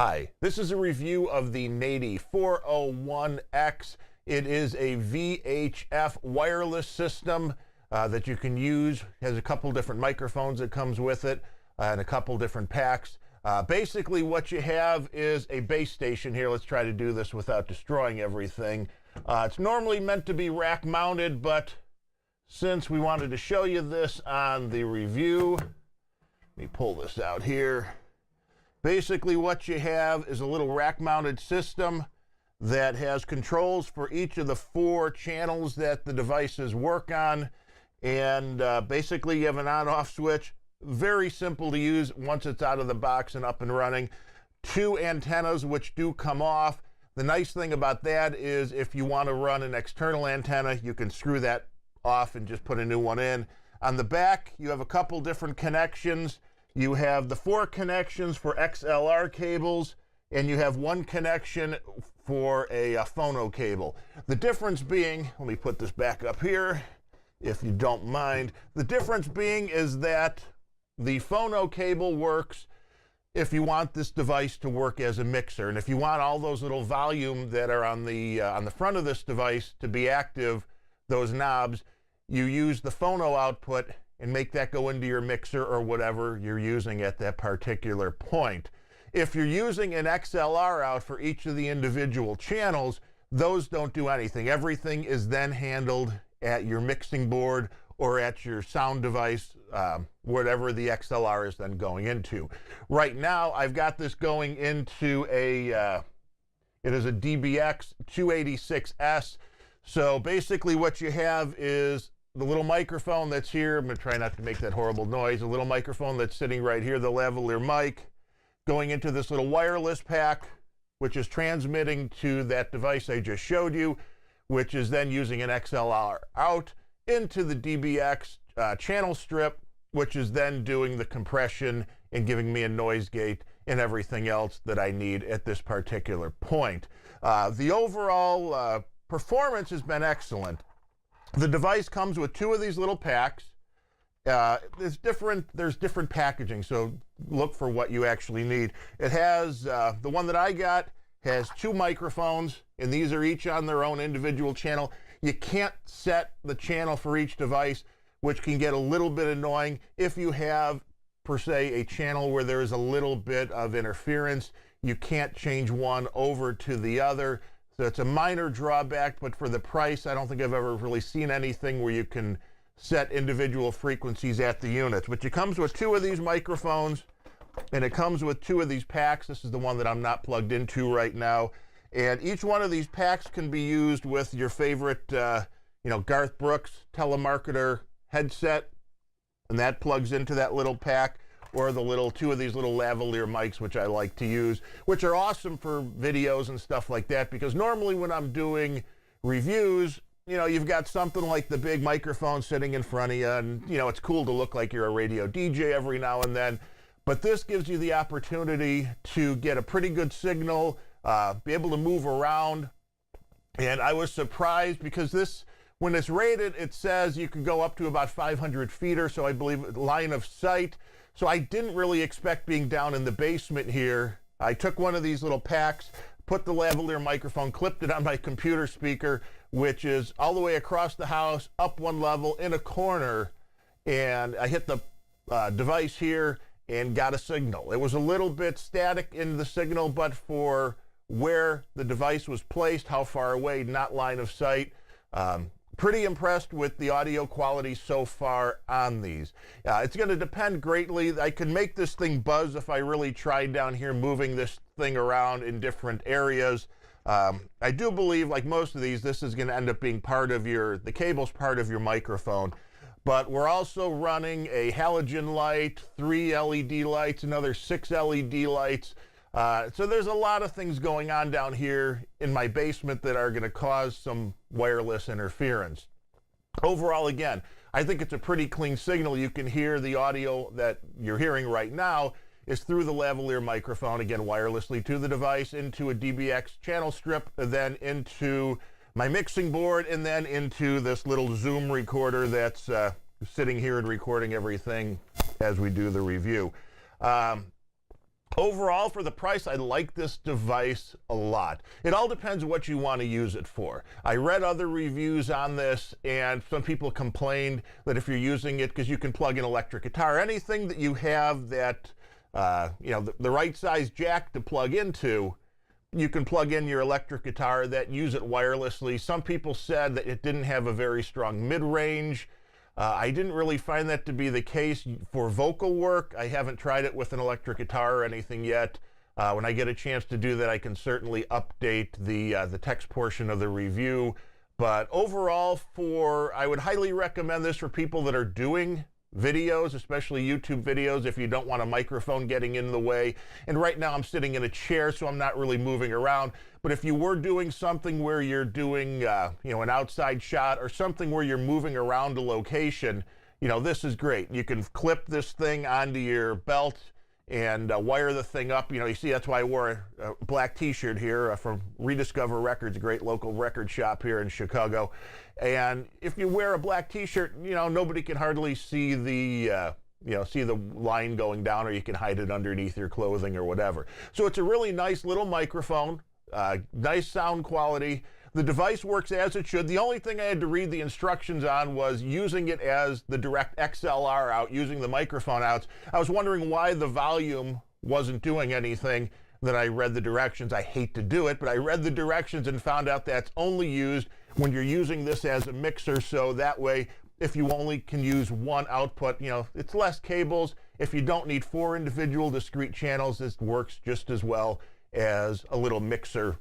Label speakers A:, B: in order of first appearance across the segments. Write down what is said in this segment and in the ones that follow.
A: Hi, this is a review of the Nady 401X. It is a VHF wireless system that you can use. It has a couple different microphones that comes with it and a couple different packs. Basically what you have is a base station here. Let's try to do this without destroying everything. It's normally meant to be rack mounted, but since we wanted to show you this on the review, let me pull this out here. Basically what you have is a little rack-mounted system that has controls for each of the 4 channels that the devices work on, and basically you have an on-off switch. Very simple to use once it's out of the box and up and running. 2 antennas which do come off. The nice thing about that is if you want to run an external antenna, you can screw that off and just put a new one in. On the back you have a couple different connections. You have the 4 connections for XLR cables, and you have 1 connection for a phono cable. The difference being, let me put this back up here, if you don't mind. The difference being is that the phono cable works if you want this device to work as a mixer, and if you want all those little volume that are on the front of this device to be active, those knobs, you use the phono output and make that go into your mixer or whatever you're using at that particular point. If you're using an XLR out for each of the individual channels, those don't do anything. Everything is then handled at your mixing board or at your sound device, whatever the XLR is then going into. Right now, I've got this going into it is a DBX 286S. So basically what you have is the little microphone that's here. I'm going to try not to make that horrible noise. A little microphone that's sitting right here, the lavalier mic, going into this little wireless pack, which is transmitting to that device I just showed you, which is then using an XLR out into the DBX channel strip, which is then doing the compression and giving me a noise gate and everything else that I need at this particular point. The overall performance has been excellent. The device comes with 2 of these little packs. There's different packaging, so look for what you actually need. It has, the one that I got has 2 microphones, and these are each on their own individual channel. You can't set the channel for each device, which can get a little bit annoying. If you have, per se, a channel where there is a little bit of interference, you can't change one over to the other. So it's a minor drawback, but for the price, I don't think I've ever really seen anything where you can set individual frequencies at the units. But it comes with 2 of these microphones, and it comes with 2 of these packs. This is the one that I'm not plugged into right now. And each one of these packs can be used with your favorite, Garth Brooks telemarketer headset, and that plugs into that little pack, or the 2 of these little lavalier mics, which I like to use, which are awesome for videos and stuff like that, because normally when I'm doing reviews, you've got something like the big microphone sitting in front of you, and, it's cool to look like you're a radio DJ every now and then, but this gives you the opportunity to get a pretty good signal, be able to move around, and I was surprised because this, when it's rated, it says you can go up to about 500 feet or so, I believe, line of sight. So I didn't really expect being down in the basement here. I took one of these little packs, put the lavalier microphone, clipped it on my computer speaker, which is all the way across the house, up 1 level, in a corner, and I hit the device here and got a signal. It was a little bit static in the signal, but for where the device was placed, how far away, not line of sight, pretty impressed with the audio quality so far on these. It's going to depend greatly. I could make this thing buzz if I really tried down here moving this thing around in different areas. I do believe, like most of these, this is going to end up being part of the cable's part of your microphone. But we're also running a halogen light, 3 LED lights, another 6 LED lights. So there's a lot of things going on down here in my basement that are going to cause some wireless interference. Overall, again, I think it's a pretty clean signal. You can hear the audio that you're hearing right now is through the lavalier microphone, again, wirelessly to the device, into a DBX channel strip, then into my mixing board, and then into this little Zoom recorder that's sitting here and recording everything as we do the review. Overall, for the price, I like this device a lot. It all depends what you want to use it for. I read other reviews on this, and some people complained that if you're using it, because you can plug in electric guitar, anything that you have that, the right size jack to plug into, you can plug in your electric guitar that use it wirelessly. Some people said that it didn't have a very strong mid-range. I didn't really find that to be the case for vocal work. I haven't tried it with an electric guitar or anything yet. When I get a chance to do that, I can certainly update the text portion of the review. But overall, I would highly recommend this for people that are doing videos, especially YouTube videos, if you don't want a microphone getting in the way. And right now I'm sitting in a chair, so I'm not really moving around. But if you were doing something where you're doing, an outside shot or something where you're moving around a location, this is great. You can clip this thing onto your belt and wire the thing up. You see, that's why I wore a black t-shirt here from Rediscover Records, a great local record shop here in Chicago. And if you wear a black t-shirt, nobody can hardly see the line going down, or you can hide it underneath your clothing or whatever. So it's a really nice little microphone, nice sound quality. The device works as it should. The only thing I had to read the instructions on was using it as the direct XLR out, using the microphone outs. I was wondering why the volume wasn't doing anything. Then I read the directions. I hate to do it, but I read the directions and found out that's only used when you're using this as a mixer. So that way, if you only can use one output, it's less cables. If you don't need 4 individual discrete channels, this works just as well as a little mixer.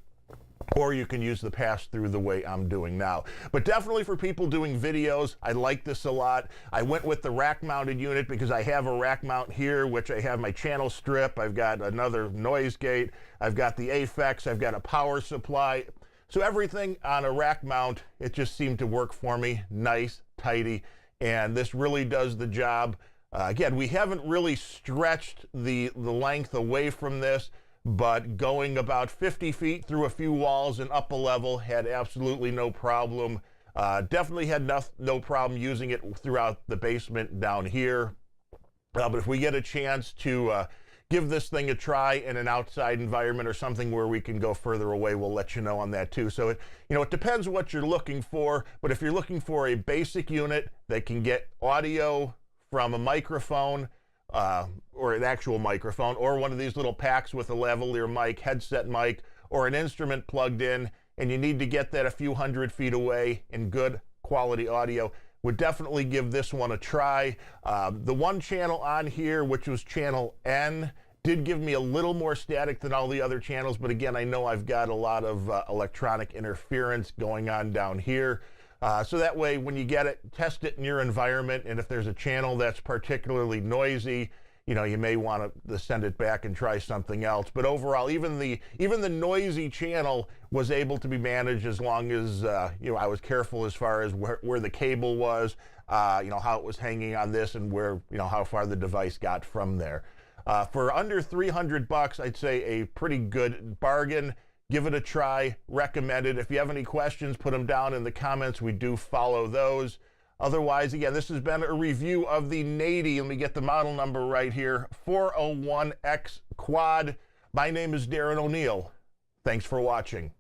A: Or you can use the pass-through the way I'm doing now. But definitely for people doing videos, I like this a lot. I went with the rack-mounted unit because I have a rack mount here, which I have my channel strip. I've got another noise gate. I've got the AFX. I've got a power supply. So everything on a rack mount, it just seemed to work for me. Nice, tidy, and this really does the job. Again, we haven't really stretched the length away from this, but going about 50 feet through a few walls and up a level had absolutely no problem. Definitely had no problem using it throughout the basement down here. But if we get a chance to give this thing a try in an outside environment or something where we can go further away, we'll let you know on that too. So it depends what you're looking for, but if you're looking for a basic unit that can get audio from a microphone, or an actual microphone, or one of these little packs with a lavalier mic, headset mic, or an instrument plugged in, and you need to get that a few hundred feet away in good quality audio, would definitely give this one a try. The one channel on here, which was channel N, did give me a little more static than all the other channels, but again, I know I've got a lot of electronic interference going on down here. So that way, when you get it, test it in your environment, and if there's a channel that's particularly noisy, you may want to send it back and try something else. But overall, even the noisy channel was able to be managed as long as I was careful as far as where the cable was, how it was hanging on this, and where how far the device got from there. For under $300, I'd say a pretty good bargain. Give it a try. Recommend it. If you have any questions, put them down in the comments. We do follow those. Otherwise, again, this has been a review of the Nady. Let me get the model number right here, 401X Quad. My name is Darren O'Neill. Thanks for watching.